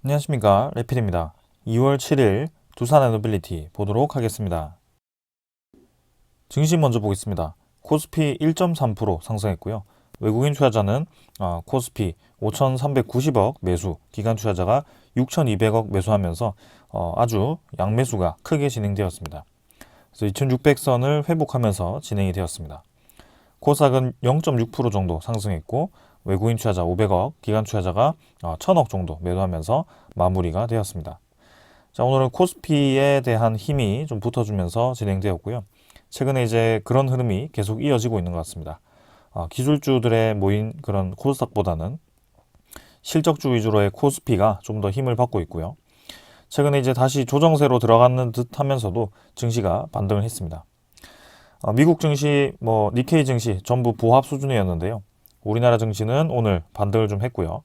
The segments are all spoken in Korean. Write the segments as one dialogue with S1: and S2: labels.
S1: 안녕하십니까, 레필입니다. 2월 7일 두산 에너빌리티 보도록 하겠습니다. 증시 먼저 보겠습니다. 코스피 1.3% 상승했고요. 외국인 투자자는 코스피 5,390억 매수, 기관 투자자가 6,200억 매수하면서 아주 양매수가 크게 진행되었습니다. 그래서 2,600선을 회복하면서 진행이 되었습니다. 코스닥은 0.6% 정도 상승했고 외국인 투자자 500억, 기관 투자자가 1,000억 정도 매도하면서 마무리가 되었습니다. 자, 오늘은 코스피에 대한 힘이 좀 붙어주면서 진행되었고요. 최근에 이제 그런 흐름이 계속 이어지고 있는 것 같습니다. 기술주들의 모인 그런 코스닥보다는 실적주 위주로의 코스피가 좀 더 힘을 받고 있고요. 최근에 이제 다시 조정세로 들어가는 듯 하면서도 증시가 반등을 했습니다. 미국 증시, 니케이 증시 전부 보합 수준이었는데요. 우리나라 증시는 오늘 반등을 좀 했고요.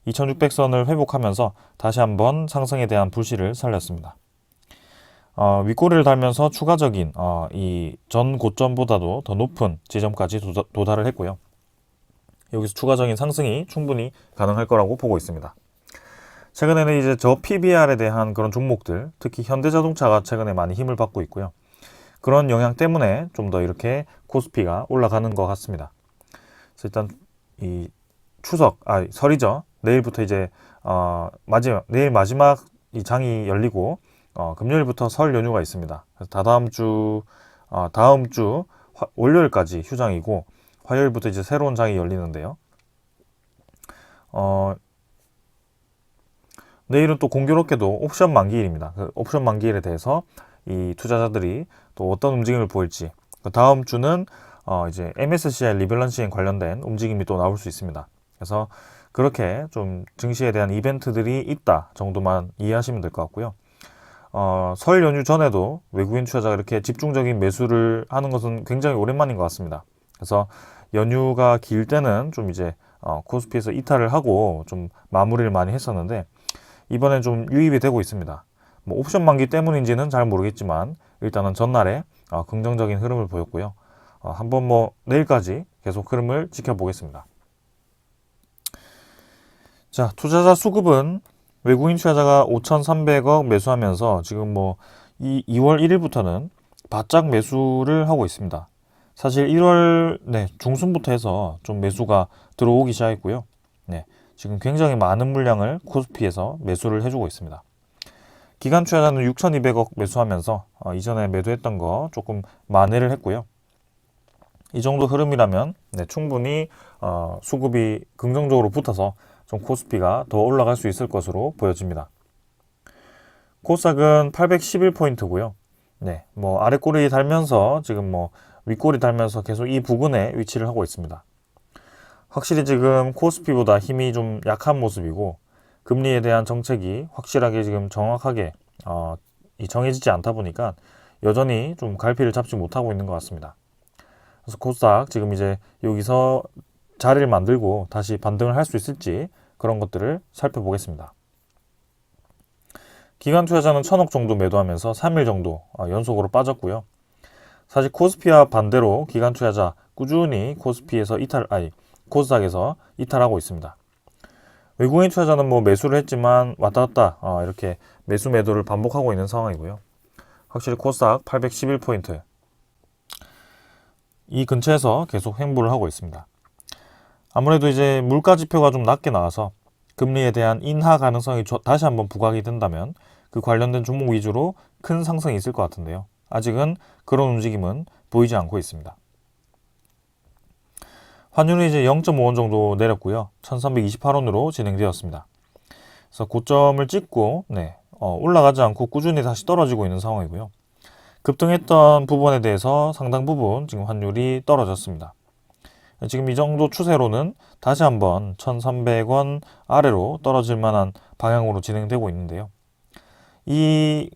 S1: 2600선을 회복하면서 다시 한번 상승에 대한 불씨를 살렸습니다. 윗꼬리를 달면서 추가적인 이 전 고점보다도 더 높은 지점까지 도달을 했고요. 여기서 추가적인 상승이 충분히 가능할 거라고 보고 있습니다. 최근에는 이제 저 PBR에 대한 그런 종목들, 특히 현대자동차가 최근에 많이 힘을 받고 있고요. 그런 영향 때문에 좀 더 이렇게 코스피가 올라가는 것 같습니다. 그래서 일단 이 설이죠. 내일부터 이제 내일 마지막 이 장이 열리고 금요일부터 설 연휴가 있습니다. 그래서 다음 주 월요일까지 휴장이고 화요일부터 이제 새로운 장이 열리는데요. 내일은 또 공교롭게도 옵션 만기일입니다. 그 옵션 만기일에 대해서 이 투자자들이 또 어떤 움직임을 보일지, 그 다음 주는 이제 MSCI 리밸런싱 관련된 움직임이 또 나올 수 있습니다. 그래서 그렇게 좀 증시에 대한 이벤트들이 있다 정도만 이해하시면 될 것 같고요. 설 연휴 전에도 외국인 투자자가 이렇게 집중적인 매수를 하는 것은 굉장히 오랜만인 것 같습니다. 그래서 연휴가 길 때는 좀 이제 코스피에서 이탈을 하고 좀 마무리를 많이 했었는데 이번엔 좀 유입이 되고 있습니다. 옵션 만기 때문인지는 잘 모르겠지만 일단은 전날에 긍정적인 흐름을 보였고요. 한번 내일까지 계속 흐름을 지켜보겠습니다. 자, 투자자 수급은 외국인 투자자가 5,300억 매수하면서 지금 이 2월 1일부터는 바짝 매수를 하고 있습니다. 사실 1월 중순부터 해서 좀 매수가 들어오기 시작했고요. 네, 지금 굉장히 많은 물량을 코스피에서 매수를 해주고 있습니다. 기관 투자자는 6,200억 매수하면서 이전에 매도했던 거 조금 만회를 했고요. 이 정도 흐름이라면 충분히 수급이 긍정적으로 붙어서 좀 코스피가 더 올라갈 수 있을 것으로 보여집니다. 코스닥은 811포인트고요. 네, 아래 꼬리 달면서 지금 윗꼬리 달면서 계속 이 부근에 위치를 하고 있습니다. 확실히 지금 코스피보다 힘이 좀 약한 모습이고 금리에 대한 정책이 확실하게 지금 정확하게 정해지지 않다 보니까 여전히 좀 갈피를 잡지 못하고 있는 것 같습니다. 그래서 코스닥 지금 이제 여기서 자리를 만들고 다시 반등을 할 수 있을지 그런 것들을 살펴보겠습니다. 기관 투자자는 1,000억 정도 매도하면서 3일 정도 연속으로 빠졌고요. 사실 코스피와 반대로 기관 투자자 꾸준히 코스닥에서 이탈하고 있습니다. 외국인 투자자는 매수를 했지만 왔다 갔다 이렇게 매수 매도를 반복하고 있는 상황이고요. 확실히 코스닥 811포인트 이 근처에서 계속 횡보를 하고 있습니다. 아무래도 이제 물가 지표가 좀 낮게 나와서 금리에 대한 인하 가능성이 다시 한번 부각이 된다면 그 관련된 종목 위주로 큰 상승이 있을 것 같은데요. 아직은 그런 움직임은 보이지 않고 있습니다. 환율이 이제 0.5원 정도 내렸고요. 1328원으로 진행되었습니다. 그래서 고점을 찍고 올라가지 않고 꾸준히 다시 떨어지고 있는 상황이고요. 급등했던 부분에 대해서 상당 부분 지금 환율이 떨어졌습니다. 지금 이 정도 추세로는 다시 한번 1300원 아래로 떨어질 만한 방향으로 진행되고 있는데요. 이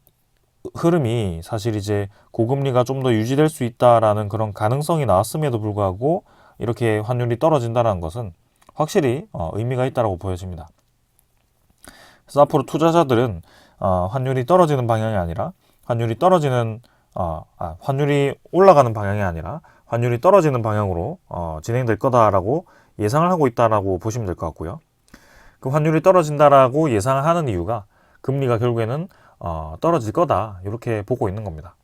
S1: 흐름이 사실 이제 고금리가 좀 더 유지될 수 있다라는 그런 가능성이 나왔음에도 불구하고 이렇게 환율이 떨어진다는 것은 확실히 의미가 있다고 보여집니다. 그래서 앞으로 투자자들은 환율이 떨어지는 방향이 아니라 환율이 올라가는 방향이 아니라 환율이 떨어지는 방향으로 진행될 거다라고 예상을 하고 있다라고 보시면 될 것 같고요. 그 환율이 떨어진다라고 예상하는 이유가 금리가 결국에는 떨어질 거다 이렇게 보고 있는 겁니다.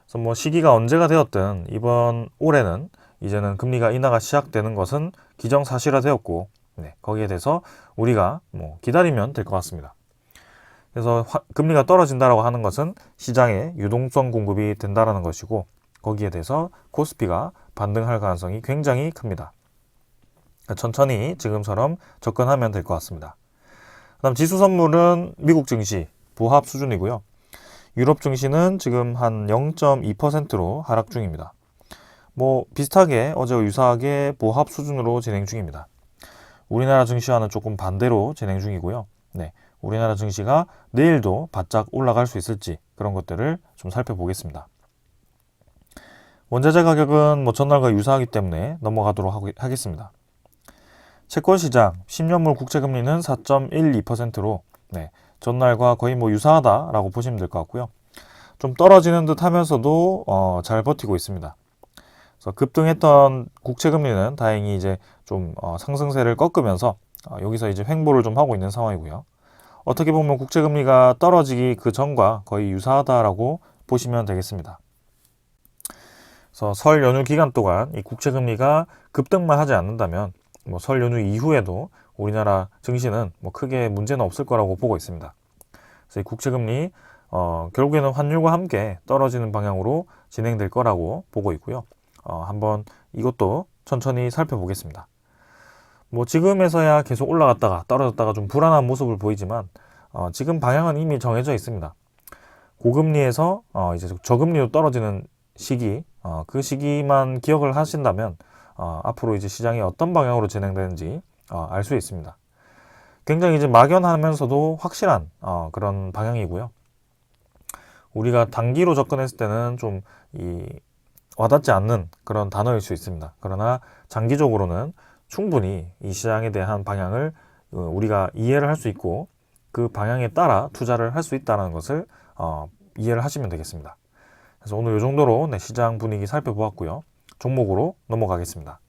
S1: 그래서 뭐 시기가 언제가 되었든 이번 올해는 이제는 금리가 인하가 시작되는 것은 기정사실화되었고, 네, 거기에 대해서 우리가 뭐 기다리면 될 것 같습니다. 그래서 금리가 떨어진다라고 하는 것은 시장에 유동성 공급이 된다라는 것이고, 거기에 대해서 코스피가 반등할 가능성이 굉장히 큽니다. 천천히 지금처럼 접근하면 될 것 같습니다. 그다음 지수 선물은 미국 증시 보합 수준이고요. 유럽 증시는 지금 한 0.2%로 하락 중입니다. 뭐 비슷하게 어제와 유사하게 보합 수준으로 진행 중입니다. 우리나라 증시와는 조금 반대로 진행 중이고요. 네, 우리나라 증시가 내일도 바짝 올라갈 수 있을지 그런 것들을 좀 살펴보겠습니다. 원자재 가격은 뭐 전날과 유사하기 때문에 넘어가도록 하겠습니다. 채권시장 10년물 국채금리는 4.12%로 네, 전날과 거의 뭐 유사하다라고 보시면 될 것 같고요. 좀 떨어지는 듯 하면서도 잘 버티고 있습니다. 그래서 급등했던 국채금리는 다행히 이제 좀 상승세를 꺾으면서 여기서 이제 횡보를 좀 하고 있는 상황이고요. 어떻게 보면 국채금리가 떨어지기 그 전과 거의 유사하다라고 보시면 되겠습니다. 그래서 설 연휴 기간 동안 이 국채금리가 급등만 하지 않는다면 뭐 설 연휴 이후에도 우리나라 증시는 뭐 크게 문제는 없을 거라고 보고 있습니다. 그래서 이 국채금리 결국에는 환율과 함께 떨어지는 방향으로 진행될 거라고 보고 있고요. 한번 이것도 천천히 살펴보겠습니다. 뭐 지금에서야 계속 올라갔다가 떨어졌다가 좀 불안한 모습을 보이지만 지금 방향은 이미 정해져 있습니다. 고금리에서 이제 저금리로 떨어지는 시기, 그 시기만 기억을 하신다면 앞으로 이제 시장이 어떤 방향으로 진행되는지 알 수 있습니다. 굉장히 이제 막연하면서도 확실한 그런 방향이고요. 우리가 단기로 접근했을 때는 좀 와닿지 않는 그런 단어일 수 있습니다. 그러나 장기적으로는 충분히 이 시장에 대한 방향을 우리가 이해를 할 수 있고 그 방향에 따라 투자를 할 수 있다는 것을 이해를 하시면 되겠습니다. 그래서 오늘 이 정도로 시장 분위기 살펴보았고요. 종목으로 넘어가겠습니다.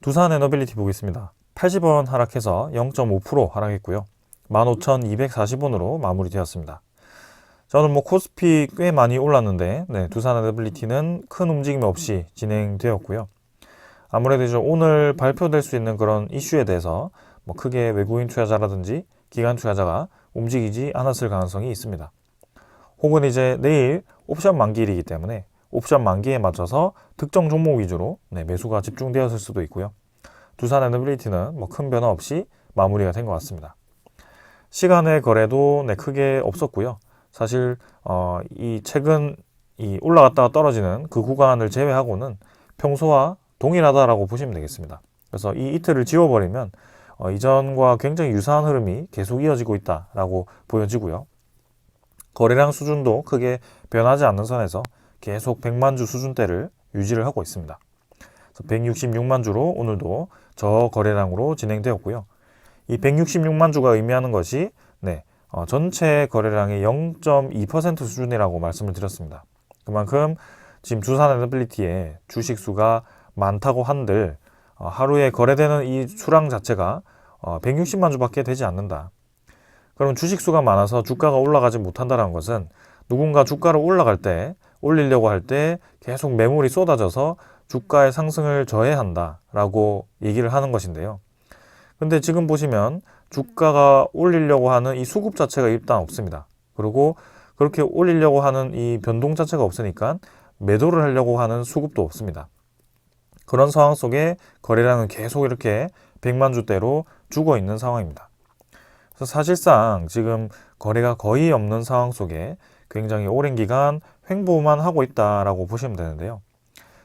S1: 두산에너빌리티 보겠습니다. 80원 하락해서 0.5% 하락했고요. 15,240원으로 마무리되었습니다. 저는 뭐 코스피 꽤 많이 올랐는데 두산에너빌리티는 큰 움직임 없이 진행되었고요. 아무래도 이제 오늘 발표될 수 있는 그런 이슈에 대해서 뭐 크게 외국인 투자자라든지 기관 투자자가 움직이지 않았을 가능성이 있습니다. 혹은 이제 내일 옵션 만기일이기 때문에 옵션 만기에 맞춰서 특정 종목 위주로 매수가 집중되었을 수도 있고요. 두산에너빌리티는 뭐 큰 변화 없이 마무리가 된 것 같습니다. 시간의 거래도 크게 없었고요. 사실 이 최근 이 올라갔다가 떨어지는 그 구간을 제외하고는 평소와 동일하다라고 보시면 되겠습니다. 그래서 이 이틀을 지워버리면 이전과 굉장히 유사한 흐름이 계속 이어지고 있다라고 보여지고요. 거래량 수준도 크게 변하지 않는 선에서 계속 100만 주 수준대를 유지를 하고 있습니다. 166만 주로 오늘도 저거래량으로 진행되었고요. 이 166만 주가 의미하는 것이 전체 거래량의 0.2% 수준이라고 말씀을 드렸습니다. 그만큼 지금 두산에너빌리티의 주식 수가 많다고 한들 하루에 거래되는 이 수량 자체가 160만 주밖에 되지 않는다. 그럼 주식 수가 많아서 주가가 올라가지 못한다는 것은 누군가 주가를 올리려고 할 때 계속 매물이 쏟아져서 주가의 상승을 저해한다라고 얘기를 하는 것인데요. 근데 지금 보시면 주가가 올리려고 하는 이 수급 자체가 일단 없습니다. 그리고 그렇게 올리려고 하는 이 변동 자체가 없으니까 매도를 하려고 하는 수급도 없습니다. 그런 상황 속에 거래량은 계속 이렇게 100만 주대로 죽어 있는 상황입니다. 그래서 사실상 지금 거래가 거의 없는 상황 속에 굉장히 오랜 기간 횡보만 하고 있다라고 보시면 되는데요.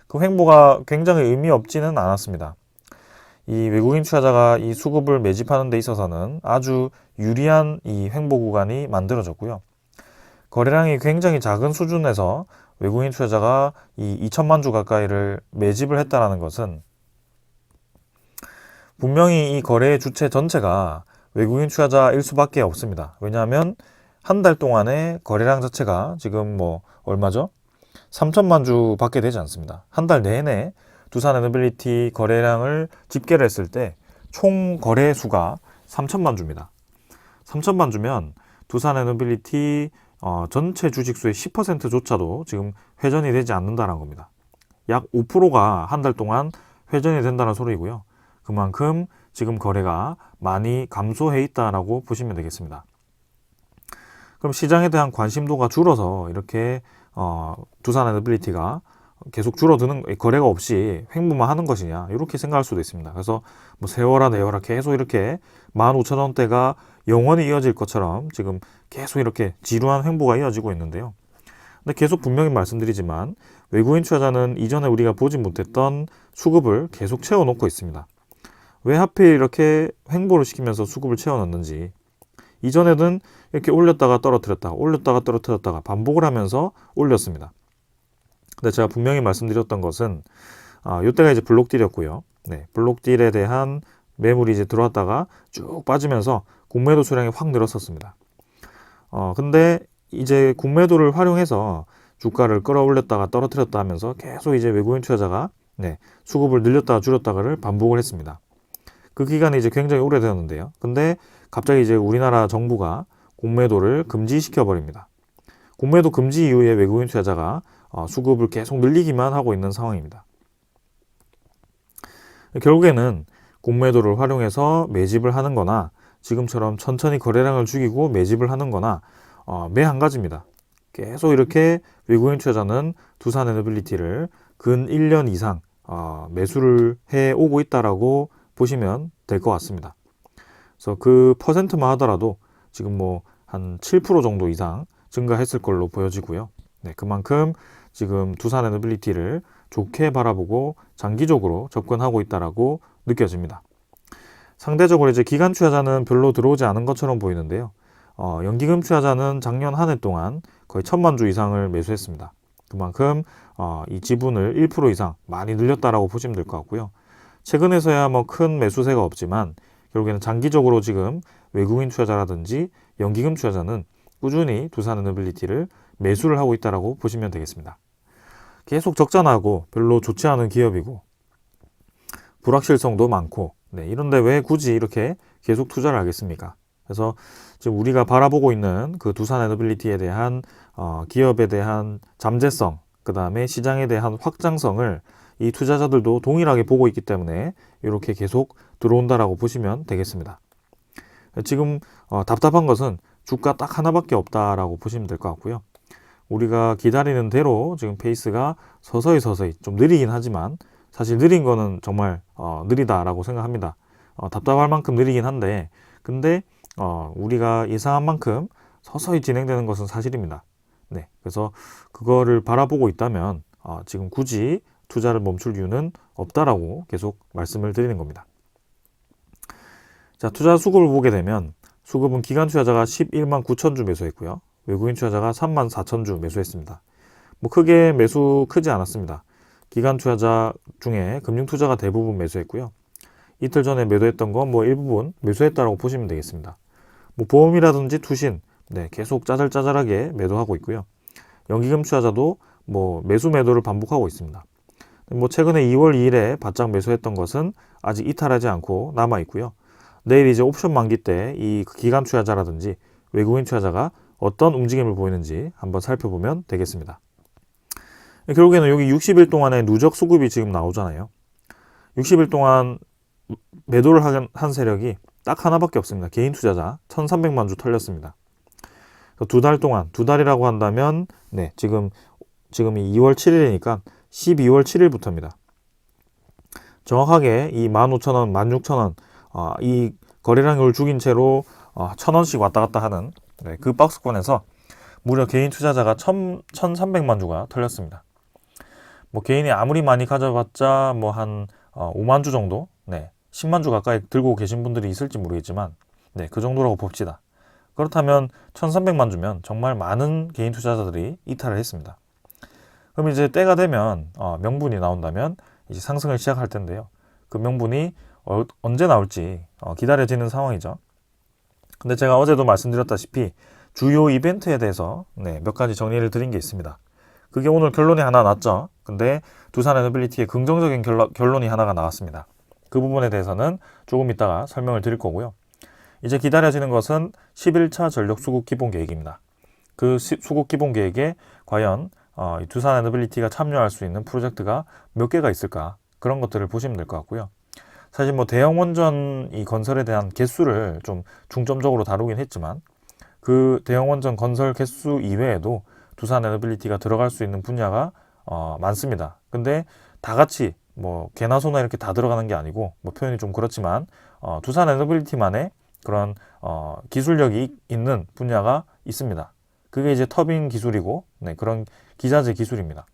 S1: 그 횡보가 굉장히 의미 없지는 않았습니다. 이 외국인 투자자가 이 수급을 매집하는 데 있어서는 아주 유리한 이 횡보 구간이 만들어졌고요. 거래량이 굉장히 작은 수준에서 외국인 투자자가 이 2천만 주 가까이를 매집을 했다는 것은 분명히 이 거래의 주체 전체가 외국인 투자자일 수밖에 없습니다. 왜냐하면 한 달 동안의 거래량 자체가 지금 뭐 얼마죠? 3천만 주밖에 되지 않습니다. 한 달 내내 두산에너빌리티 거래량을 집계를 했을 때 총 거래 수가 3천만 주입니다. 3천만 주면 두산에너빌리티 전체 주식수의 10%조차도 지금 회전이 되지 않는다는 겁니다. 약 5%가 한 달 동안 회전이 된다는 소리고요. 그만큼 지금 거래가 많이 감소해 있다라고 보시면 되겠습니다. 그럼 시장에 대한 관심도가 줄어서 이렇게 두산에너빌리티가 계속 줄어드는, 거래가 없이 횡보만 하는 것이냐, 이렇게 생각할 수도 있습니다. 그래서 뭐 세월아 내월아 계속 이렇게 15,000원대가 영원히 이어질 것처럼 지금 계속 이렇게 지루한 횡보가 이어지고 있는데요. 근데 계속 분명히 말씀드리지만 외국인 투자자는 이전에 우리가 보지 못했던 수급을 계속 채워놓고 있습니다. 왜 하필 이렇게 횡보를 시키면서 수급을 채워넣는지, 이전에는 이렇게 올렸다가 떨어뜨렸다가 올렸다가 떨어뜨렸다가 반복을 하면서 올렸습니다. 근데 제가 분명히 말씀드렸던 것은 이때가 이제 블록딜이었고요. 네, 블록딜에 대한 매물이 이제 들어왔다가 쭉 빠지면서 공매도 수량이 확 늘었었습니다. 근데 이제 공매도를 활용해서 주가를 끌어올렸다가 떨어뜨렸다 하면서 계속 이제 외국인 투자자가 수급을 늘렸다가 줄였다가를 반복을 했습니다. 그 기간이 이제 굉장히 오래되었는데요. 근데 갑자기 이제 우리나라 정부가 공매도를 금지시켜 버립니다. 공매도 금지 이후에 외국인 투자자가 수급을 계속 늘리기만 하고 있는 상황입니다. 결국에는 공매도를 활용해서 매집을 하는 거나 지금처럼 천천히 거래량을 죽이고 매집을 하는 거나 매 한 가지입니다. 계속 이렇게 외국인 투자자는 두산에너빌리티를 근 1년 이상 매수를 해오고 있다라고 보시면 될 것 같습니다. 그래서 그 퍼센트만 하더라도 지금 뭐 한 7% 정도 이상 증가했을 걸로 보여지고요. 네, 그만큼 지금 두산에너빌리티를 좋게 바라보고 장기적으로 접근하고 있다라고 느껴집니다. 상대적으로 이제 기관 투자자는 별로 들어오지 않은 것처럼 보이는데요. 연기금 투자자는 작년 한 해 동안 거의 1,000만 주 이상을 매수했습니다. 그만큼 이 지분을 1% 이상 많이 늘렸다라고 보시면 될 것 같고요. 최근에서야 뭐 큰 매수세가 없지만 결국에는 장기적으로 지금 외국인 투자자라든지 연기금 투자자는 꾸준히 두산에너빌리티를 매수를 하고 있다라고 보시면 되겠습니다. 계속 적자나고 별로 좋지 않은 기업이고 불확실성도 많고 이런데 왜 굳이 이렇게 계속 투자를 하겠습니까? 그래서 지금 우리가 바라보고 있는 그 두산에너빌리티에 대한 기업에 대한 잠재성, 그 다음에 시장에 대한 확장성을 이 투자자들도 동일하게 보고 있기 때문에 이렇게 계속 들어온다라고 보시면 되겠습니다. 지금 답답한 것은 주가 딱 하나밖에 없다라고 보시면 될 것 같고요. 우리가 기다리는 대로 지금 페이스가 서서히 좀 느리긴 하지만 사실 느린 거는 정말 느리다라고 생각합니다. 답답할 만큼 느리긴 한데 근데 우리가 예상한 만큼 서서히 진행되는 것은 사실입니다. 네, 그래서 그거를 바라보고 있다면 지금 굳이 투자를 멈출 이유는 없다라고 계속 말씀을 드리는 겁니다. 자, 투자 수급을 보게 되면 수급은 기관 투자자가 11만 9천 주 매수했고요. 외국인 투자자가 3만 4천 주 매수했습니다. 뭐 크게 매수 크지 않았습니다. 기관 투자자 중에 금융 투자가 대부분 매수했고요. 이틀 전에 매도했던 건 뭐 일부분 매수했다라고 보시면 되겠습니다. 뭐 보험이라든지 투신 계속 짜잘짜잘하게 매도하고 있고요. 연기금 투자자도 뭐 매도를 반복하고 있습니다. 뭐 최근에 2월 2일에 바짝 매수했던 것은 아직 이탈하지 않고 남아 있고요. 내일 이제 옵션 만기 때 이 기관 투자자라든지 외국인 투자자가 어떤 움직임을 보이는지 한번 살펴보면 되겠습니다. 결국에는 여기 60일 동안의 누적 수급이 지금 나오잖아요. 60일 동안 매도를 한 세력이 딱 하나밖에 없습니다. 개인 투자자 1,300만 주 털렸습니다. 두 달 동안, 두 달이라고 한다면 지금이 2월 7일이니까 12월 7일부터입니다. 정확하게 이 15,000원, 16,000원 이 거래량을 죽인 채로 1,000원씩 왔다 갔다 하는 그 박스권에서 무려 개인 투자자가 1,300만 주가 털렸습니다. 뭐 개인이 아무리 많이 가져봤자 뭐 한 5만 주 정도, 10만 주 가까이 들고 계신 분들이 있을지 모르겠지만 그 정도라고 봅시다. 그렇다면 1,300만 주면 정말 많은 개인 투자자들이 이탈을 했습니다. 그럼 이제 때가 되면 명분이 나온다면 이제 상승을 시작할 텐데요. 그 명분이 언제 나올지 기다려지는 상황이죠. 근데 제가 어제도 말씀드렸다시피 주요 이벤트에 대해서 몇 가지 정리를 드린 게 있습니다. 그게 오늘 결론이 하나 났죠. 근데 두산에너빌리티의 긍정적인 결론이 하나가 나왔습니다. 그 부분에 대해서는 조금 이따가 설명을 드릴 거고요. 이제 기다려지는 것은 11차 전력 수급 기본 계획입니다. 그 수급 기본 계획에 과연 이 두산 에너빌리티가 참여할 수 있는 프로젝트가 몇 개가 있을까, 그런 것들을 보시면 될 것 같고요. 사실 뭐 대형 원전 이 건설에 대한 개수를 좀 중점적으로 다루긴 했지만, 그 대형 원전 건설 개수 이외에도 두산 에너빌리티가 들어갈 수 있는 분야가 많습니다. 근데 다 같이 뭐 개나 소나 이렇게 다 들어가는 게 아니고, 뭐 표현이 좀 그렇지만 두산 에너빌리티만의 그런 기술력이 있는 분야가 있습니다. 그게 이제 터빈 기술이고, 네, 그런 기자재 기술입니다.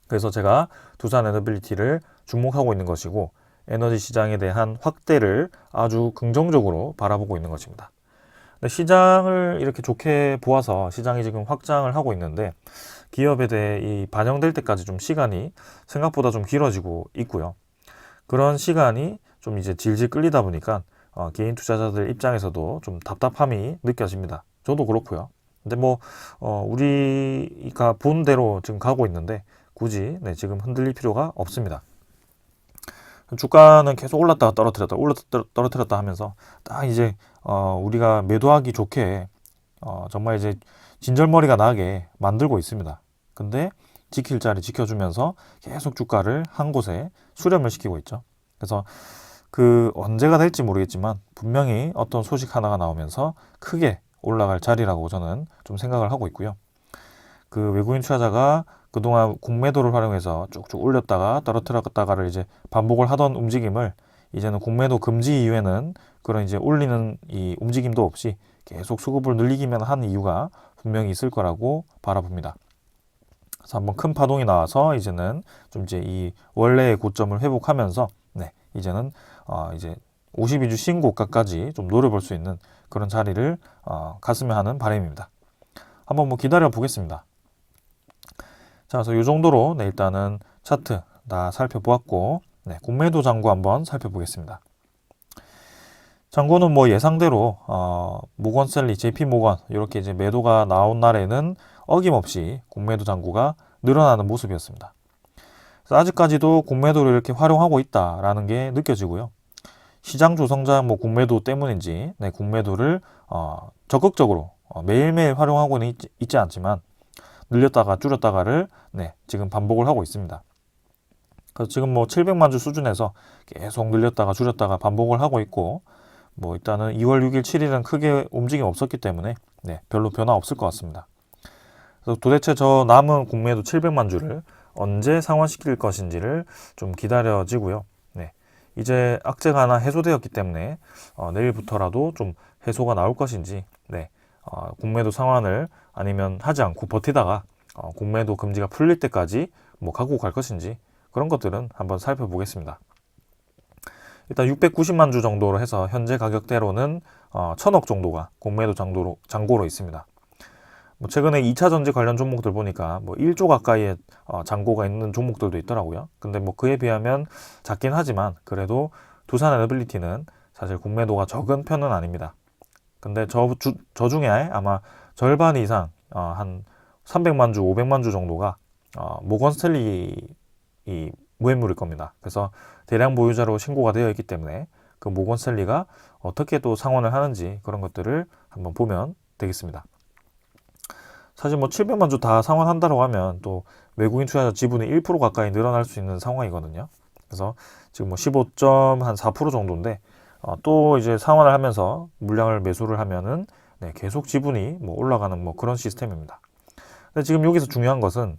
S1: 그래서 제가 두산 에너빌리티를 주목하고 있는 것이고, 에너지 시장에 대한 확대를 아주 긍정적으로 바라보고 있는 것입니다. 근데 시장을 이렇게 좋게 보아서 시장이 지금 확장을 하고 있는데, 기업에 대해 이 반영될 때까지 좀 시간이 생각보다 좀 길어지고 있고요. 그런 시간이 좀 이제 질질 끌리다 보니까 개인 투자자들 입장에서도 좀 답답함이 느껴집니다. 저도 그렇고요. 근데 뭐 우리가 본 대로 지금 가고 있는데 굳이 지금 흔들릴 필요가 없습니다. 주가는 계속 올랐다가 떨어뜨렸다 하면서 딱 이제 우리가 매도하기 좋게 정말 이제 진절머리가 나게 만들고 있습니다. 근데 지킬 자리 지켜주면서 계속 주가를 한 곳에 수렴을 시키고 있죠. 그래서 그 언제가 될지 모르겠지만 분명히 어떤 소식 하나가 나오면서 크게 올라갈 자리라고 저는 좀 생각을 하고 있고요. 그 외국인 투자자가 그동안 공매도를 활용해서 쭉쭉 올렸다가 떨어뜨렸다가를 이제 반복을 하던 움직임을 이제는 공매도 금지 이후에는 그런 이제 올리는 이 움직임도 없이 계속 수급을 늘리기만 한 이유가 분명히 있을 거라고 바라봅니다. 그래서 한번 큰 파동이 나와서 이제는 좀 이제 이 원래의 고점을 회복하면서 이제는 이제 52주 신고가까지 좀 노려볼 수 있는 그런 자리를 갔으면 하는 바람입니다. 한번 뭐 기다려 보겠습니다. 자, 그래서 이 정도로 일단은 차트 다 살펴보았고, 공매도 잔고 한번 살펴보겠습니다. 잔고는 뭐 예상대로 모건셀리, JP 모건 이렇게 이제 매도가 나온 날에는 어김없이 공매도 잔고가 늘어나는 모습이었습니다. 그래서 아직까지도 공매도를 이렇게 활용하고 있다라는 게 느껴지고요. 시장 조성장 뭐 공매도 때문인지 공매도를 적극적으로 매일매일 활용하고는 있지 않지만 늘렸다가 줄였다가를 지금 반복을 하고 있습니다. 그래서 지금 뭐 700만 주 수준에서 계속 늘렸다가 줄였다가 반복을 하고 있고, 뭐 일단은 2월 6일, 7일은 크게 움직임 없었기 때문에 별로 변화 없을 것 같습니다. 그래서 도대체 저 남은 공매도 700만 주를 언제 상환시킬 것인지를 좀 기다려지고요. 이제 악재가 하나 해소되었기 때문에 내일부터라도 좀 해소가 나올 것인지, 공매도 상환을 아니면 하지 않고 버티다가 공매도 금지가 풀릴 때까지 뭐 가고 갈 것인지, 그런 것들은 한번 살펴보겠습니다. 일단 690만 주 정도로 해서 현재 가격대로는 1000억 정도가 공매도 잔고로 있습니다. 뭐 최근에 2차 전지 관련 종목들 보니까 뭐 1조 가까이의 잔고가 있는 종목들도 있더라고요. 근데 뭐 그에 비하면 작긴 하지만 그래도 두산 에너빌리티는 사실 공매도가 적은 편은 아닙니다. 근데 저 중에 아마 절반 이상 한 300만 주, 500만 주 정도가 모건 스탠리 이 무해물일 겁니다. 그래서 대량 보유자로 신고가 되어 있기 때문에 그 모건 스탠리가 어떻게 또 상환을 하는지 그런 것들을 한번 보면 되겠습니다. 사실 뭐 700만 주 다 상환한다고 하면 또 외국인 투자자 지분이 1% 가까이 늘어날 수 있는 상황이거든요. 그래서 지금 뭐 15.4% 정도인데 또 이제 상환을 하면서 물량을 매수를 하면은 계속 지분이 뭐 올라가는 뭐 그런 시스템입니다. 근데 지금 여기서 중요한 것은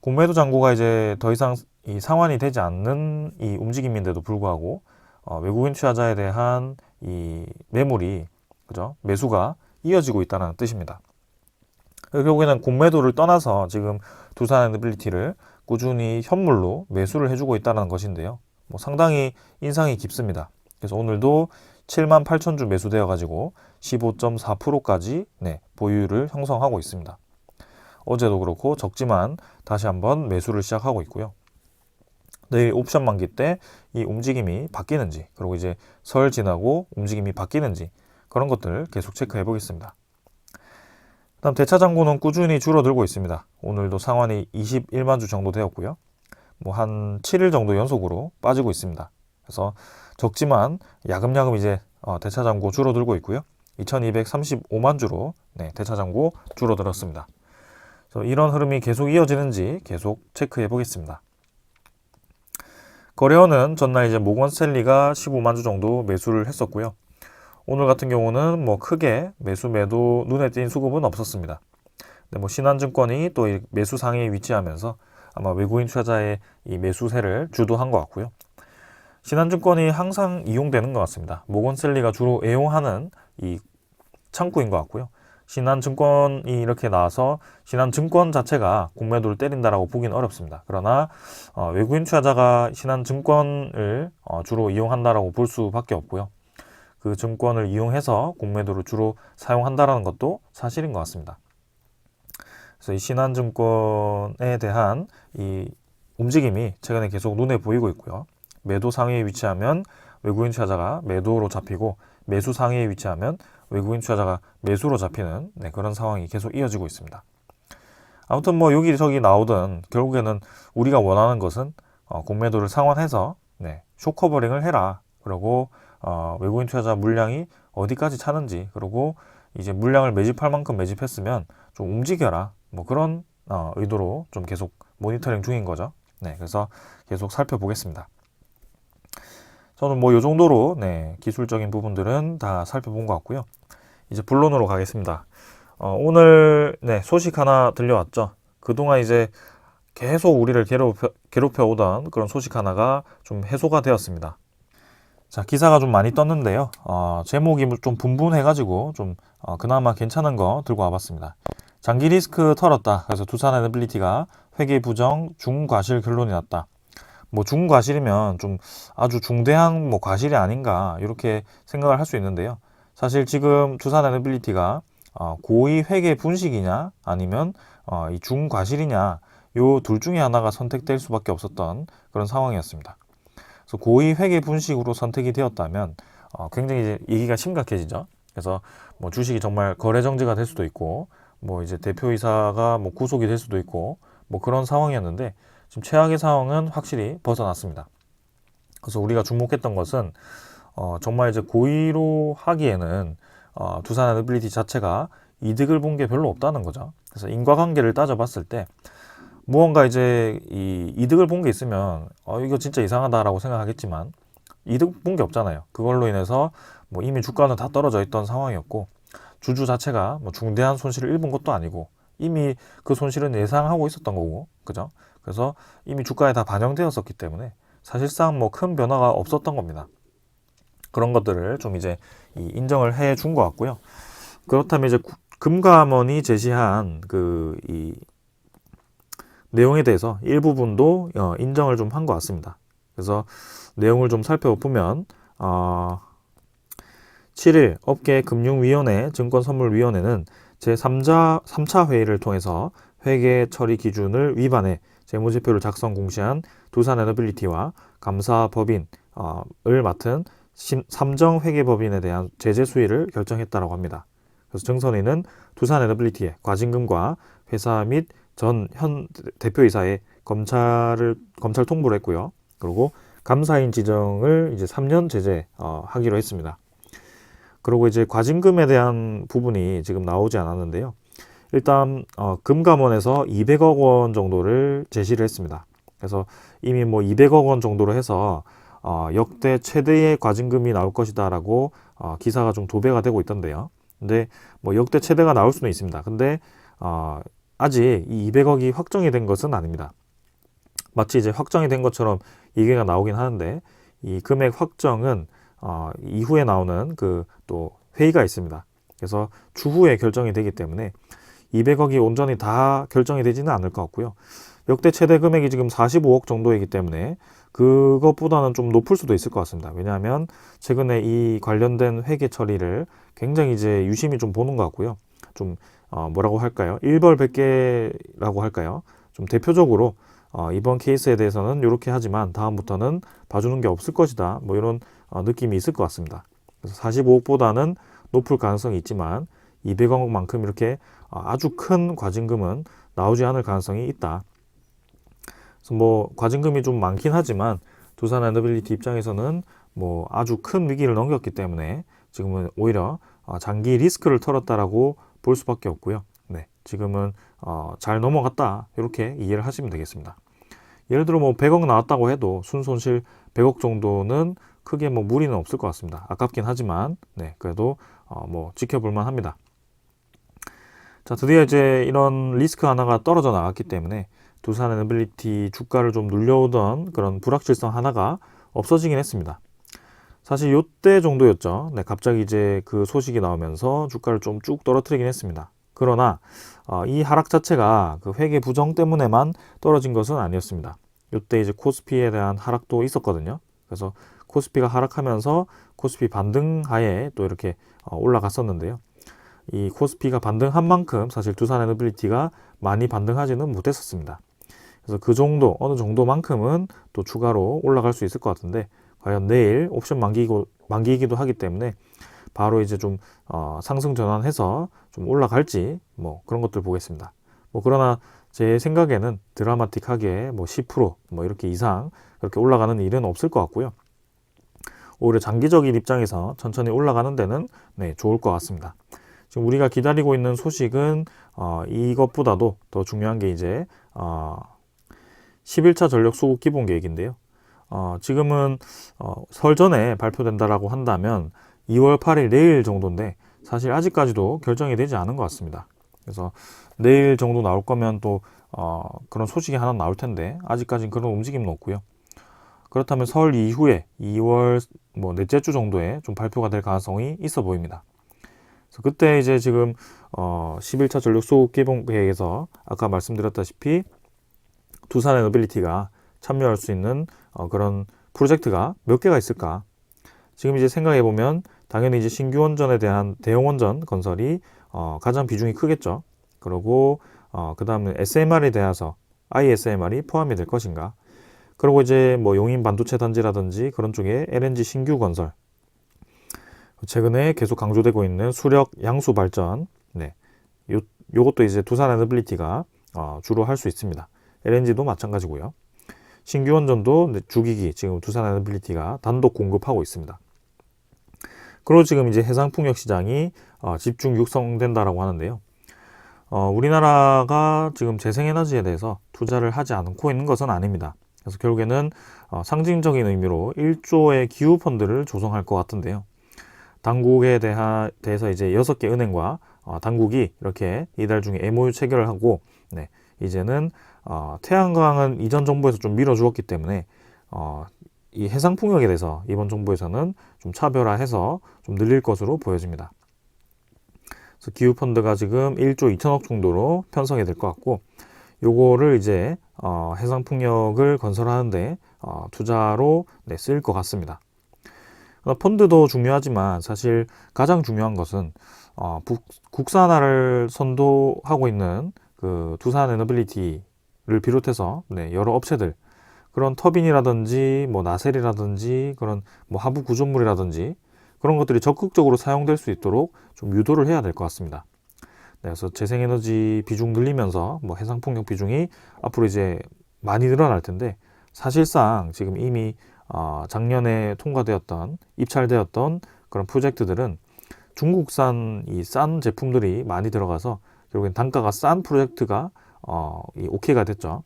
S1: 공매도 잔고가 이제 더 이상 이 상환이 되지 않는 이 움직임인데도 불구하고 외국인 투자자에 대한 이 매물이 매수가 이어지고 있다는 뜻입니다. 결국에는 공매도를 떠나서 지금 두산 에너빌리티를 꾸준히 현물로 매수를 해주고 있다는 것인데요. 뭐 상당히 인상이 깊습니다. 그래서 오늘도 78,000주 매수되어 가지고 15.4%까지 보유를 형성하고 있습니다. 어제도 그렇고 적지만 다시 한번 매수를 시작하고 있고요. 내일 옵션 만기 때 이 움직임이 바뀌는지, 그리고 이제 설 지나고 움직임이 바뀌는지 그런 것들을 계속 체크해 보겠습니다. 다음 대차 잔고는 꾸준히 줄어들고 있습니다. 오늘도 상환이 21만 주 정도 되었고요. 뭐 한 7일 정도 연속으로 빠지고 있습니다. 그래서 적지만 야금야금 이제 대차 잔고 줄어들고 있고요. 2235만 주로 대차 잔고 줄어들었습니다. 그래서 이런 흐름이 계속 이어지는지 계속 체크해 보겠습니다. 거래원은 전날 이제 모건 스탠리가 15만 주 정도 매수를 했었고요. 오늘 같은 경우는 뭐 크게 매수 매도 눈에 띈 수급은 없었습니다. 근데 뭐 신한증권이 또 매수 상위에 위치하면서 아마 외국인 투자자의 이 매수세를 주도한 것 같고요. 신한증권이 항상 이용되는 것 같습니다. 모건 스탠리가 주로 애용하는 이 창구인 것 같고요. 신한증권이 이렇게 나와서 신한증권 자체가 공매도를 때린다라고 보기는 어렵습니다. 그러나 외국인 투자자가 신한증권을 주로 이용한다라고 볼 수밖에 없고요. 그 증권을 이용해서 공매도를 주로 사용한다라는 것도 사실인 것 같습니다. 그래서 이 신한증권에 대한 이 움직임이 최근에 계속 눈에 보이고 있고요. 매도 상위에 위치하면 외국인 투자자가 매도로 잡히고 매수 상위에 위치하면 외국인 투자자가 매수로 잡히는 그런 상황이 계속 이어지고 있습니다. 아무튼 뭐 여기저기 나오든 결국에는 우리가 원하는 것은 공매도를 상환해서 숏커버링을 해라. 그리고 외국인 투자자 물량이 어디까지 차는지, 그리고 이제 물량을 매집할 만큼 매집했으면 좀 움직여라. 뭐 그런 의도로 좀 계속 모니터링 중인 거죠. 그래서 계속 살펴보겠습니다. 저는 뭐 이 정도로 기술적인 부분들은 다 살펴본 것 같고요. 이제 본론으로 가겠습니다. 오늘 소식 하나 들려왔죠. 그동안 이제 계속 우리를 괴롭혀 오던 그런 소식 하나가 좀 해소가 되었습니다. 자, 기사가 좀 많이 떴는데요. 제목이 좀 분분해가지고 좀 그나마 괜찮은 거 들고 와봤습니다. 장기 리스크 털었다. 그래서 두산에너빌리티가 회계 부정 중과실 결론이 났다. 뭐 중과실이면 좀 아주 중대한 뭐 과실이 아닌가 이렇게 생각을 할 수 있는데요. 사실 지금 두산에너빌리티가 고의 회계 분식이냐 아니면 이 중과실이냐 요 둘 중에 하나가 선택될 수밖에 없었던 그런 상황이었습니다. 그래서 고의 회계 분식으로 선택이 되었다면 굉장히 이제 얘기가 심각해지죠. 그래서 뭐 주식이 정말 거래 정지가 될 수도 있고 뭐 이제 대표이사가 뭐 구속이 될 수도 있고 뭐 그런 상황이었는데 지금 최악의 상황은 확실히 벗어났습니다. 그래서 우리가 주목했던 것은 정말 이제 고의로 하기에는 두산에너빌리티 자체가 이득을 본 게 별로 없다는 거죠. 그래서 인과관계를 따져봤을 때 무언가 이제 이 이득을 본 게 있으면 이거 진짜 이상하다라고 생각하겠지만 이득 본 게 없잖아요. 그걸로 인해서 뭐 이미 주가는 다 떨어져 있던 상황이었고 주주 자체가 뭐 중대한 손실을 입은 것도 아니고 이미 그 손실은 예상하고 있었던 거고, 그죠? 그래서 이미 주가에 다 반영되었었기 때문에 사실상 뭐 큰 변화가 없었던 겁니다. 그런 것들을 좀 이제 인정을 해 준 것 같고요. 그렇다면 이제 금감원이 제시한 이 내용에 대해서 일부분도 인정을 좀 한 것 같습니다. 그래서 내용을 좀 살펴보면 7일 업계금융위원회 증권선물위원회는 제3차 회의를 통해서 회계 처리 기준을 위반해 재무제표를 작성 공시한 두산에너빌리티와 감사법인을 맡은 삼정회계법인에 대한 제재 수위를 결정했다고 합니다. 그래서 증선위는 두산에너빌리티의 과징금과 회사 및 현 대표이사의 검찰 통보를 했고요. 그리고 감사인 지정을 이제 3년 제재하기로 했습니다. 그리고 이제 과징금에 대한 부분이 지금 나오지 않았는데요. 일단 금감원에서 200억 원 정도를 제시를 했습니다. 그래서 이미 뭐 200억 원 정도로 해서 역대 최대의 과징금이 나올 것이다라고 기사가 좀 도배가 되고 있던데요. 근데 뭐 역대 최대가 나올 수는 있습니다. 근데 아직 이 200억이 확정이 된 것은 아닙니다. 마치 이제 확정이 된 것처럼 얘기가 나오긴 하는데 이 금액 확정은 이후에 나오는 또 회의가 있습니다. 그래서 추후에 결정이 되기 때문에 200억이 온전히 다 결정이 되지는 않을 것 같고요. 역대 최대 금액이 지금 45억 정도이기 때문에 그것보다는 좀 높을 수도 있을 것 같습니다. 왜냐하면 최근에 이 관련된 회계 처리를 굉장히 이제 유심히 좀 보는 것 같고요. 좀 뭐라고 할까요? 일벌백계라고 할까요? 좀 대표적으로 이번 케이스에 대해서는 이렇게 하지만 다음부터는 봐주는 게 없을 것이다. 뭐 이런 느낌이 있을 것 같습니다. 그래서 45억보다는 높을 가능성이 있지만 200억만큼 이렇게 아주 큰 과징금은 나오지 않을 가능성이 있다. 그래서 뭐 과징금이 좀 많긴 하지만 두산에너빌리티 입장에서는 뭐 아주 큰 위기를 넘겼기 때문에 지금은 오히려 장기 리스크를 털었다라고 볼 수밖에 없고요. 네, 지금은 잘 넘어갔다 이렇게 이해를 하시면 되겠습니다. 예를 들어 뭐 100억 나왔다고 해도 순손실 100억 정도는 크게 뭐 무리는 없을 것 같습니다. 아깝긴 하지만 네, 그래도 뭐 지켜볼 만합니다. 자, 드디어 이제 이런 리스크 하나가 떨어져 나갔기 때문에 두산에너빌리티 주가를 좀 눌려오던 그런 불확실성 하나가 없어지긴 했습니다. 사실 요때 정도였죠. 네, 갑자기 이제 그 소식이 나오면서 주가를 좀 쭉 떨어뜨리긴 했습니다. 그러나 이 하락 자체가 그 회계 부정 때문에만 떨어진 것은 아니었습니다. 요때 이제 코스피에 대한 하락도 있었거든요. 그래서 코스피가 하락하면서 코스피 반등하에 또 이렇게 올라갔었는데요. 이 코스피가 반등한 만큼 사실 두산에너빌리티가 많이 반등하지는 못했었습니다. 그래서 그 정도, 어느 정도만큼은 또 추가로 올라갈 수 있을 것 같은데, 과연 내일 옵션 만기이기도 하기 때문에 바로 이제 좀 상승 전환해서 좀 올라갈지 뭐 그런 것들 보겠습니다. 뭐 그러나 제 생각에는 드라마틱하게 뭐 10%뭐 이렇게 이상 그렇게 올라가는 일은 없을 것 같고요. 오히려 장기적인 입장에서 천천히 올라가는 데는 네, 좋을 것 같습니다. 지금 우리가 기다리고 있는 소식은 이것보다도 더 중요한 게 이제 11차 전력 수급 기본 계획인데요. 지금은 설 전에 발표된다라고 한다면 2월 8일 내일 정도인데 사실 아직까지도 결정이 되지 않은 것 같습니다. 그래서 내일 정도 나올 거면 또 그런 소식이 하나 나올 텐데 아직까지는 그런 움직임은 없고요. 그렇다면 설 이후에 2월 뭐 넷째 주 정도에 좀 발표가 될 가능성이 있어 보입니다. 그래서 그때 이제 지금 11차 전력 수급 기본 계획에서 아까 말씀드렸다시피 두산에너빌리티가 참여할 수 있는 그런 프로젝트가 몇 개가 있을까? 지금 이제 생각해 보면 당연히 이제 신규 원전에 대한 대형 원전 건설이 가장 비중이 크겠죠. 그리고 그 다음에 SMR에 대해서 ISMR이 포함이 될 것인가? 그리고 이제 뭐 용인 반도체 단지라든지 그런 쪽에 LNG 신규 건설. 최근에 계속 강조되고 있는 수력 양수 발전. 네. 요것도 이제 두산에너빌리티가 주로 할 수 있습니다. LNG도 마찬가지고요. 신규 원전도 주기기 지금 두산에너빌리티가 단독 공급하고 있습니다. 그리고 지금 이제 해상풍력 시장이 집중 육성된다라고 하는데요. 우리나라가 지금 재생에너지에 대해서 투자를 하지 않고 있는 것은 아닙니다. 그래서 결국에는 상징적인 의미로 1조의 기후 펀드를 조성할 것 같은데요. 당국에 대해서 이제 6개 은행과 당국이 이렇게 이달 중에 MOU 체결을 하고 네, 이제는 태양광은 이전 정부에서 좀 밀어주었기 때문에 이 해상풍력에 대해서 이번 정부에서는 좀 차별화해서 좀 늘릴 것으로 보여집니다. 그래서 기후펀드가 지금 1조 2천억 정도로 편성이 될 것 같고 요거를 이제 해상풍력을 건설하는데 투자로 네, 쓰일 것 같습니다. 펀드도 중요하지만 사실 가장 중요한 것은 국산화를 선도하고 있는 그 두산에너빌리티를 비롯해서 네, 여러 업체들 그런 터빈이라든지 뭐 나셀이라든지 그런 뭐 하부 구조물이라든지 그런 것들이 적극적으로 사용될 수 있도록 좀 유도를 해야 될 것 같습니다. 네, 그래서 재생에너지 비중 늘리면서 뭐 해상풍력 비중이 앞으로 이제 많이 늘어날 텐데 사실상 지금 이미 작년에 통과되었던 입찰되었던 그런 프로젝트들은 중국산 이 싼 제품들이 많이 들어가서 결국엔 단가가 싼 프로젝트가 오케이가 됐죠.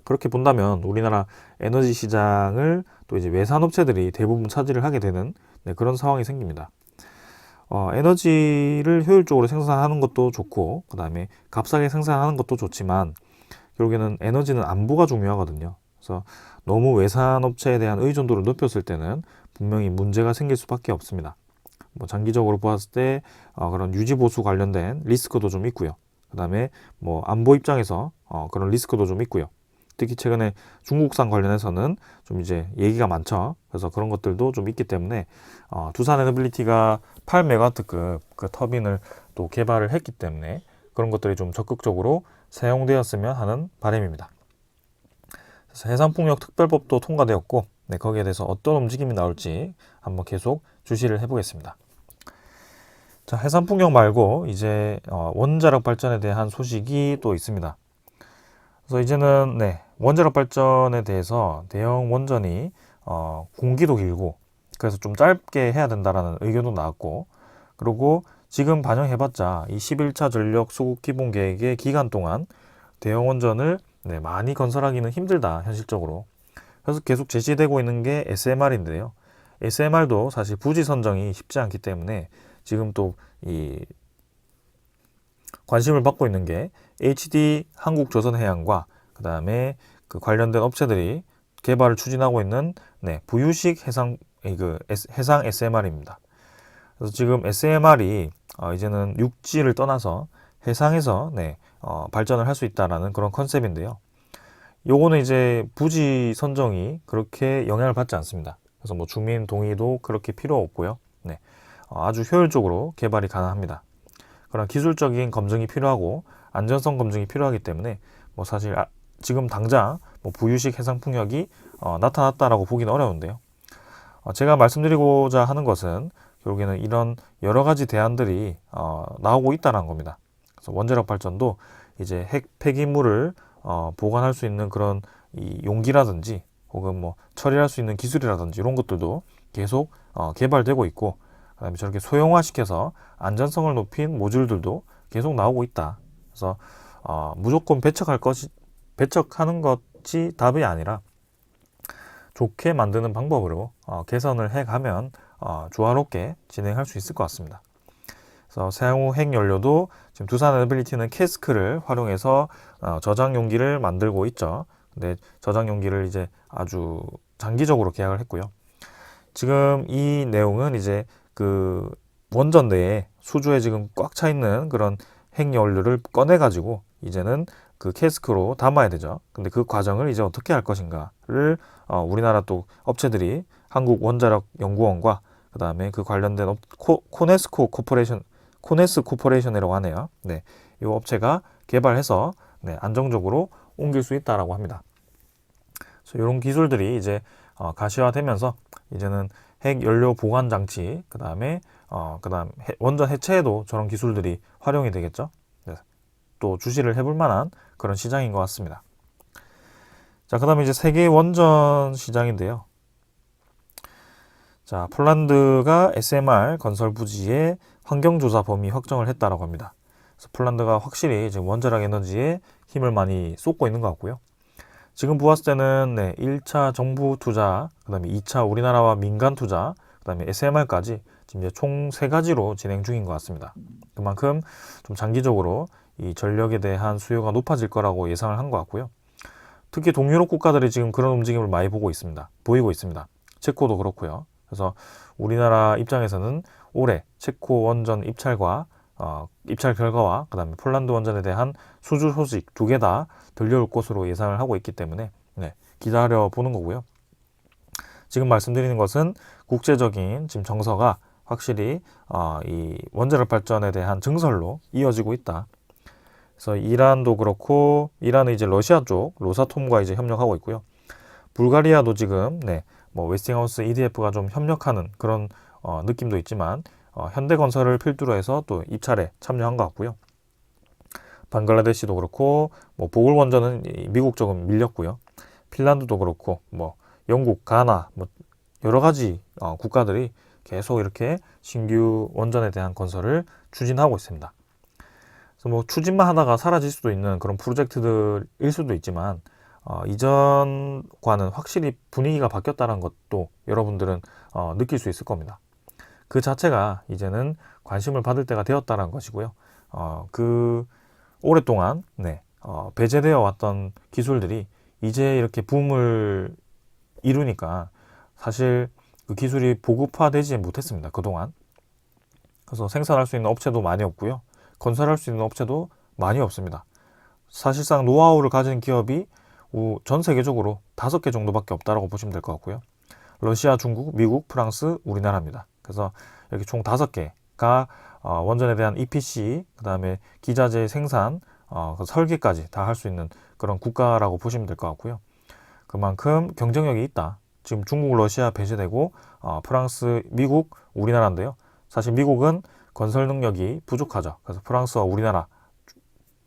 S1: 그렇게 본다면 우리나라 에너지 시장을 또 이제 외산 업체들이 대부분 차지를 하게 되는 네, 그런 상황이 생깁니다. 에너지를 효율적으로 생산하는 것도 좋고 그 다음에 값싸게 생산하는 것도 좋지만 결국에는 에너지는 안보가 중요하거든요. 그래서 너무 외산 업체에 대한 의존도를 높였을 때는 분명히 문제가 생길 수밖에 없습니다. 뭐 장기적으로 보았을 때 그런 유지 보수 관련된 리스크도 좀 있고요. 그 다음에 뭐 안보 입장에서 그런 리스크도 좀 있고요. 특히 최근에 중국산 관련해서는 좀 이제 얘기가 많죠. 그래서 그런 것들도 좀 있기 때문에 두산에너빌리티가 8메가와트급 그 터빈을 또 개발을 했기 때문에 그런 것들이 좀 적극적으로 사용되었으면 하는 바람입니다. 그래서 해상풍력 특별법도 통과되었고 네, 거기에 대해서 어떤 움직임이 나올지 한번 계속 주시를 해보겠습니다. 자, 해상풍력 말고 이제 원자력 발전에 대한 소식이 또 있습니다. 그래서 이제는 네, 원자력 발전에 대해서 대형 원전이 공기도 길고 그래서 좀 짧게 해야 된다라는 의견도 나왔고, 그리고 지금 반영해봤자 이 11차 전력 수급 기본 계획의 기간 동안 대형 원전을 많이 건설하기는 힘들다, 현실적으로. 그래서 계속 제시되고 있는 게 SMR인데요. SMR도 사실 부지 선정이 쉽지 않기 때문에 지금 또 이 관심을 받고 있는 게 HD 한국조선해양과 그 다음에 그 관련된 업체들이 개발을 추진하고 있는 부유식 해상 SMR입니다. 그래서 지금 SMR이 이제는 육지를 떠나서 해상에서 발전을 할 수 있다라는 그런 컨셉인데요. 요거는 이제 부지 선정이 그렇게 영향을 받지 않습니다. 그래서 뭐 주민 동의도 그렇게 필요 없고요. 아주 효율적으로 개발이 가능합니다. 그런 기술적인 검증이 필요하고 안전성 검증이 필요하기 때문에 뭐 사실 지금 당장 뭐 부유식 해상 풍력이 나타났다라고 보기는 어려운데요. 제가 말씀드리고자 하는 것은 결국에는 이런 여러 가지 대안들이 나오고 있다는 겁니다. 그래서 원자력 발전도 이제 핵 폐기물을 보관할 수 있는 그런 이 용기라든지 혹은 뭐 처리할 수 있는 기술이라든지 이런 것들도 계속 개발되고 있고, 그다음에 저렇게 소형화시켜서 안전성을 높인 모듈들도 계속 나오고 있다. 그래서 무조건 배척하는 것이 답이 아니라 좋게 만드는 방법으로 개선을 해가면 조화롭게 진행할 수 있을 것 같습니다. 그래서 사용 후 핵연료도 지금 두산에너빌리티는 캐스크를 활용해서 저장 용기를 만들고 있죠. 근데 저장 용기를 이제 아주 장기적으로 계약을 했고요. 지금 이 내용은 이제 그 원전 내에 수조에 지금 꽉 차 있는 그런 핵연료를 꺼내 가지고 이제는 그 캐스크로 담아야 되죠. 근데 그 과정을 이제 어떻게 할 것인가를 우리나라 또 업체들이 한국원자력연구원과 그 다음에 그 관련된 코네스 코퍼레이션이라고 하네요. 이 업체가 개발해서 안정적으로 옮길 수 있다라고 합니다. 그래서 이런 기술들이 이제 가시화되면서 이제는 핵 연료 보관 장치, 그다음 원전 해체에도 저런 기술들이 활용이 되겠죠. 또 주시를 해볼 만한 그런 시장인 것 같습니다. 자, 그다음에 이제 세계 원전 시장인데요. 자, 폴란드가 SMR 건설 부지의 환경조사 범위 확정을 했다라고 합니다. 그래서 폴란드가 확실히 지금 원자력 에너지에 힘을 많이 쏟고 있는 것 같고요. 지금 보았을 때는 1차 정부 투자, 그다음에 2차 우리나라와 민간 투자, 그다음에 SMR까지 지금 이제 총 3가지로 진행 중인 것 같습니다. 그만큼 좀 장기적으로 이 전력에 대한 수요가 높아질 거라고 예상을 한 것 같고요. 특히 동유럽 국가들이 지금 그런 움직임을 많이 보이고 있습니다. 체코도 그렇고요. 그래서 우리나라 입장에서는 올해 체코 원전 입찰과 입찰 결과와 그다음에 폴란드 원전에 대한 수주 소식 2개 다 들려올 것으로 예상을 하고 있기 때문에 기다려 보는 거고요. 지금 말씀드리는 것은 국제적인 지금 정서가 확실히 이 원자력 발전에 대한 증설로 이어지고 있다. 그래서 이란도 그렇고, 이란은 이제 러시아 쪽 로사톰과 이제 협력하고 있고요. 불가리아도 지금 뭐 웨스팅하우스 EDF가 좀 협력하는 그런 느낌도 있지만 현대건설을 필두로 해서 또 입찰에 참여한 것 같고요. 방글라데시도 그렇고, 뭐 보글 원전은 미국 쪽은 밀렸고요. 핀란드도 그렇고, 뭐 영국, 가나, 뭐 여러 가지 국가들이 계속 이렇게 신규 원전에 대한 건설을 추진하고 있습니다. 그래서 뭐 추진만 하다가 사라질 수도 있는 그런 프로젝트들일 수도 있지만 이전과는 확실히 분위기가 바뀌었다는 것도 여러분들은 느낄 수 있을 겁니다. 그 자체가 이제는 관심을 받을 때가 되었다는 것이고요. 그 오랫동안 배제되어 왔던 기술들이 이제 이렇게 붐을 이루니까 사실 그 기술이 보급화되지 못했습니다, 그동안. 그래서 생산할 수 있는 업체도 많이 없고요. 건설할 수 있는 업체도 많이 없습니다. 사실상 노하우를 가진 기업이 전 세계적으로 5개 정도밖에 없다라고 보시면 될 것 같고요. 러시아, 중국, 미국, 프랑스, 우리나라입니다. 그래서 이렇게 총 5개가 원전에 대한 EPC, 그 다음에 기자재 생산, 설계까지 다 할 수 있는 그런 국가라고 보시면 될 것 같고요. 그만큼 경쟁력이 있다. 지금 중국, 러시아 배제되고 프랑스, 미국, 우리나라인데요. 사실 미국은 건설 능력이 부족하죠. 그래서 프랑스와 우리나라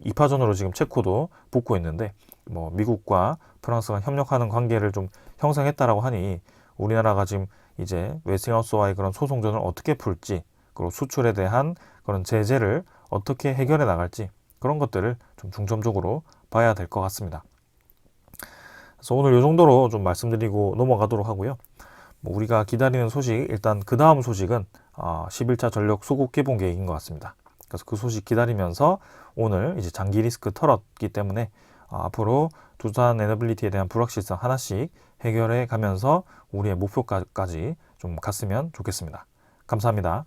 S1: 2파전으로 지금 체코도 붙고 있는데, 뭐 미국과 프랑스가 협력하는 관계를 좀 형성했다라고 하니 우리나라가 지금 이제 웨스팅하우스와의 그런 소송전을 어떻게 풀지, 그리고 수출에 대한 그런 제재를 어떻게 해결해 나갈지 그런 것들을 좀 중점적으로 봐야 될 것 같습니다. 그래서 오늘 이 정도로 좀 말씀드리고 넘어가도록 하고요. 뭐 우리가 기다리는 소식, 일단 그 다음 소식은 11차 전력 수급 개봉 계획인 것 같습니다. 그래서 그 소식 기다리면서 오늘 이제 장기 리스크 털었기 때문에 앞으로 두산 에너빌리티에 대한 불확실성 하나씩 해결해 가면서 우리의 목표까지 좀 갔으면 좋겠습니다. 감사합니다.